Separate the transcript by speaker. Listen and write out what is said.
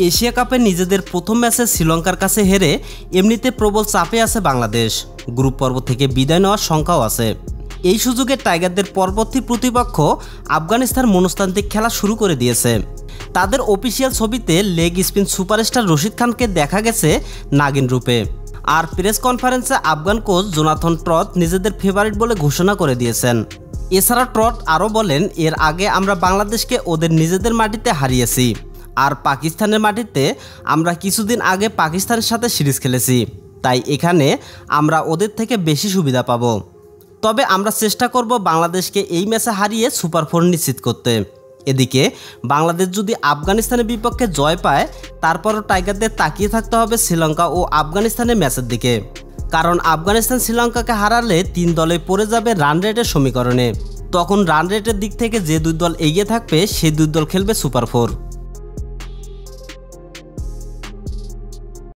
Speaker 1: Asia কাপে নিজেদের প্রথম ম্যাচে শ্রীলঙ্কার কাছে হেরে এমনিতে প্রবল চাপে আছে বাংলাদেশ। গ্রুপ পর্ব থেকে বিদায় নেওয়ার শঙ্কাও আছে। এই সুযোগে টাইগারদের পরবর্তী প্রতিপক্ষ আফগানিস্তান মনস্তান্ত্রিক খেলা শুরু করে দিয়েছে। তাদের অফিসিয়াল ছবিতে লেগ স্পিন সুপারস্টার রশিদ খানকে দেখা গেছে নাগিন রূপে। আর প্রেস কনফারেন্সে আফগান কোচ জোনাথন ট্রট নিজেদের ফেভারিট বলে ঘোষণা করে দিয়েছেন। এছাড়া ট্রট আরও বলেন, এর আগে আমরা বাংলাদেশকে ওদের নিজেদের মাটিতে হারিয়েছি, আর পাকিস্তানের মাটিতে আমরা কিছুদিন আগে পাকিস্তানের সাথে সিরিজ খেলেছি, তাই এখানে আমরা ওদের থেকে বেশি সুবিধা পাব। তবে আমরা চেষ্টা করব বাংলাদেশকে এই ম্যাচে হারিয়ে সুপার 4 নিশ্চিত করতে। এদিকে বাংলাদেশ যদি আফগানিস্তানের বিপক্ষে জয় পায়, তারপরও টাইগারদের তাকিয়ে থাকতে হবে শ্রীলঙ্কা ও আফগানিস্তানের ম্যাচের দিকে, কারণ আফগানিস্তান শ্রীলঙ্কাকে হারালে 3 দলে পড়ে যাবে রান রেটের সমীকরণে। তখন রান রেটের দিক থেকে যে 2 দল এগিয়ে থাকবে সেই 2 দল খেলবে সুপার 4।